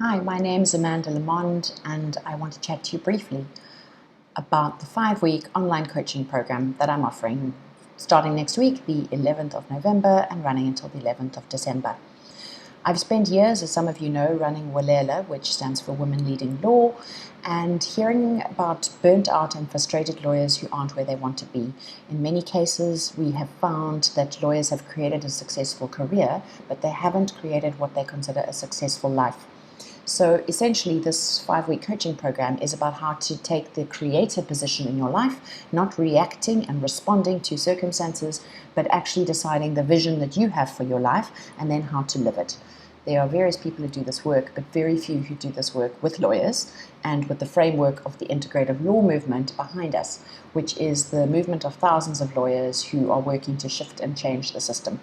Hi, my name is Amanda Lamond, and I want to chat to you briefly about the 5-week online coaching program that I'm offering starting next week, the 11th of November, and running until the 11th of December. I've spent years, as some of you know, running WLELA, which stands for Women Leading Law, and hearing about burnt out and frustrated lawyers who aren't where they want to be. In many cases, we have found that lawyers have created a successful career, but they haven't created what they consider a successful life. So essentially, this 5-week coaching program is about how to take the creator position in your life, not reacting and responding to circumstances, but actually deciding the vision that you have for your life and then how to live it. There are various people who do this work, but very few who do this work with lawyers and with the framework of the integrative law movement behind us, which is the movement of thousands of lawyers who are working to shift and change the system.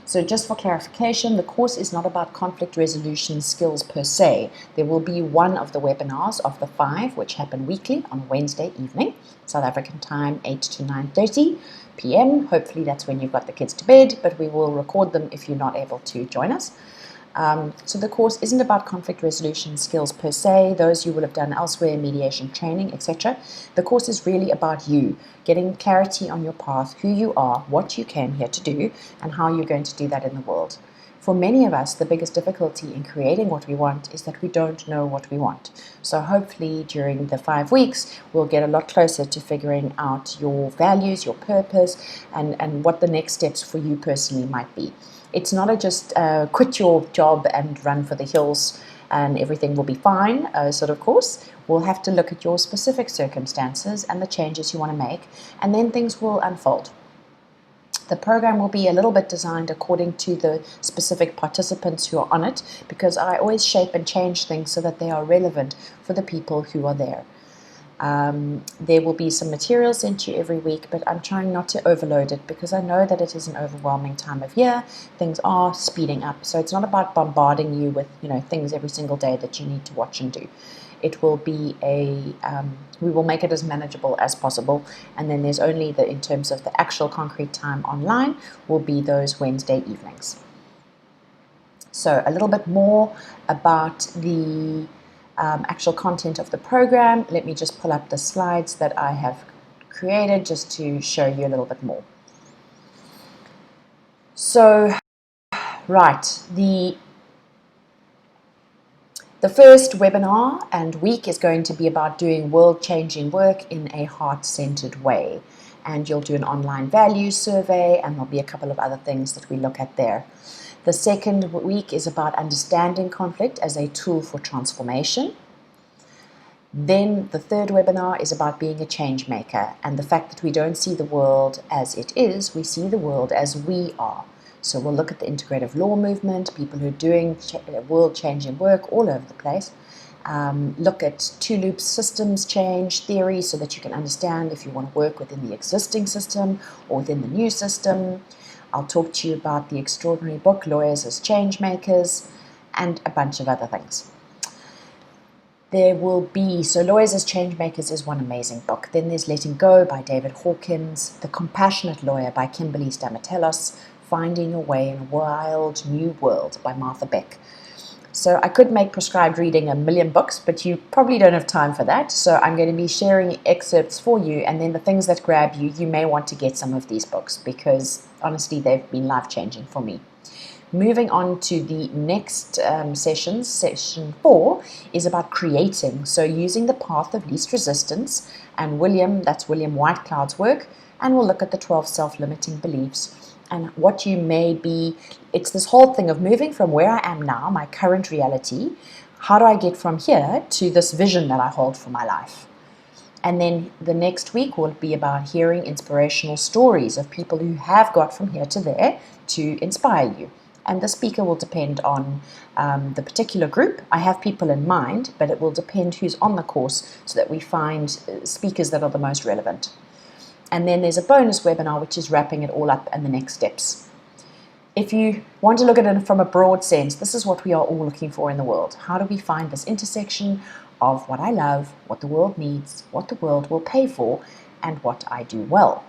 So just for clarification, the course is not about conflict resolution skills per se. There will be one of the webinars of the 5, which happen weekly on a Wednesday evening, South African time, 8 to 9:30 p.m. Hopefully that's when you've got the kids to bed, but we will record them if you're not able to join us. So the course isn't about conflict resolution skills per se, those you will have done elsewhere, mediation training, etc. The course is really about you, getting clarity on your path, who you are, what you came here to do, and how you're going to do that in the world. For many of us, the biggest difficulty in creating what we want is that we don't know what we want. So hopefully during the 5 weeks, we'll get a lot closer to figuring out your values, your purpose, and what the next steps for you personally might be. It's not a just quit your job and run for the hills and everything will be fine sort of course. We'll have to look at your specific circumstances and the changes you want to make, and then things will unfold. The program will be a little bit designed according to the specific participants who are on it, because I always shape and change things so that they are relevant for the people who are there. There will be some material sent to you every week, but I'm trying not to overload it because I know that it is an overwhelming time of year. Things are speeding up, so it's not about bombarding you with things every single day that you need to watch and do. It will be we will make it as manageable as possible, and then there's only in terms of the actual concrete time online will be those Wednesday evenings. So a little bit more about the actual content of the program. Let me just pull up the slides that I have created just to show you a little bit more. So, right, the first webinar and week is going to be about doing world-changing work in a heart-centered way. And you'll do an online values survey, and there'll be a couple of other things that we look at there. The second week is about understanding conflict as a tool for transformation. Then the third webinar is about being a change maker and the fact that we don't see the world as it is, we see the world as we are. So we'll look at the integrative law movement, people who are doing world-changing work all over the place. Look at two-loop systems change theory so that you can understand if you want to work within the existing system or within the new system. I'll talk to you about the extraordinary book, Lawyers as Change Makers, and a bunch of other things. There will be, so Lawyers as Change Makers is one amazing book. Then there's Letting Go by David Hawkins, The Compassionate Lawyer by Kimberly Stamatelos, Finding Your Way in a Wild New World by Martha Beck. So I could make prescribed reading a million books, but you probably don't have time for that. So I'm going to be sharing excerpts for you, and then the things that grab you, you may want to get some of these books because honestly, they've been life-changing for me. Moving on to the next sessions, session 4 is about creating. So using the path of least resistance, and that's William Whitecloud's work, and we'll look at the 12 self-limiting beliefs and what you may be. It's this whole thing of moving from where I am now, my current reality, how do I get from here to this vision that I hold for my life? And then the next week will be about hearing inspirational stories of people who have got from here to there to inspire you. And the speaker will depend on the particular group. I have people in mind, but it will depend who's on the course so that we find speakers that are the most relevant. And then there's a bonus webinar, which is wrapping it all up and the next steps. If you want to look at it from a broad sense, this is what we are all looking for in the world. How do we find this intersection of what I love, what the world needs, what the world will pay for, and what I do well?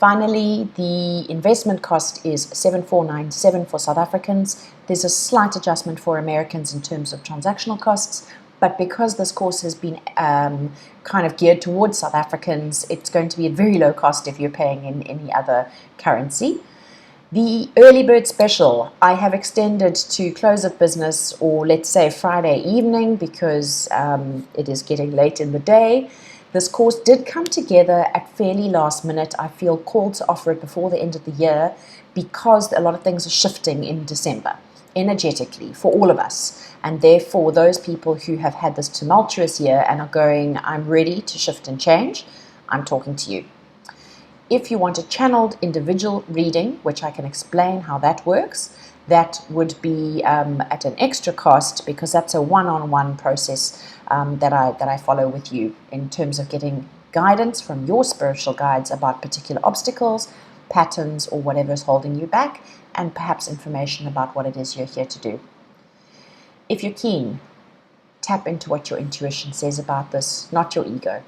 Finally, the investment cost is 7,497 for South Africans. There's a slight adjustment for Americans in terms of transactional costs, but because this course has been kind of geared towards South Africans, it's going to be at very low cost if you're paying in any other currency. The early bird special I have extended to close of business, or let's say Friday evening, because it is getting late in the day. This course did come together at fairly last minute. I feel called to offer it before the end of the year because a lot of things are shifting in December energetically for all of us. And therefore, those people who have had this tumultuous year and are going, I'm ready to shift and change, I'm talking to you. If you want a channeled individual reading, which I can explain how that works, that would be at an extra cost, because that's a one-on-one process that I follow with you in terms of getting guidance from your spiritual guides about particular obstacles, patterns, or whatever is holding you back, and perhaps information about what it is you're here to do. If you're keen, tap into what your intuition says about this, not your ego.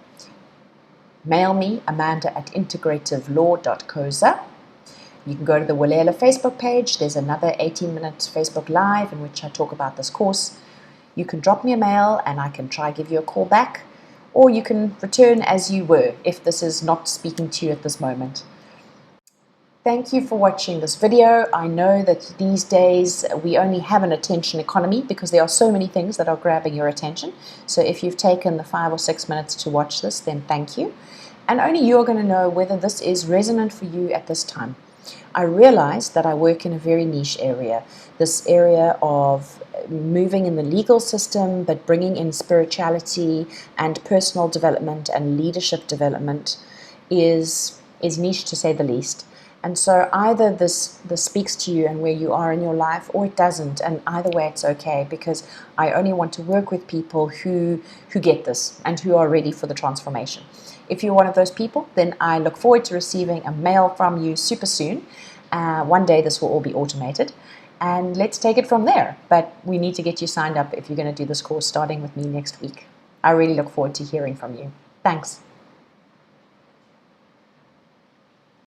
Mail me, amanda@integrativelaw.co.za. You can go to the Walela Facebook page. There's another 18-minute Facebook Live in which I talk about this course. You can drop me a mail and I can try give you a call back, or you can return as you were if this is not speaking to you at this moment. Thank you for watching this video. I know that these days we only have an attention economy because there are so many things that are grabbing your attention. So if you've taken the 5 or 6 minutes to watch this, then thank you. And only you're going to know whether this is resonant for you at this time. I realize that I work in a very niche area, this area of moving in the legal system, but bringing in spirituality and personal development and leadership development is niche to say the least. And so either this speaks to you and where you are in your life, or it doesn't. And either way, it's okay, because I only want to work with people who get this and who are ready for the transformation. If you're one of those people, then I look forward to receiving a mail from you super soon. One day this will all be automated. And let's take it from there. But we need to get you signed up if you're going to do this course starting with me next week. I really look forward to hearing from you. Thanks.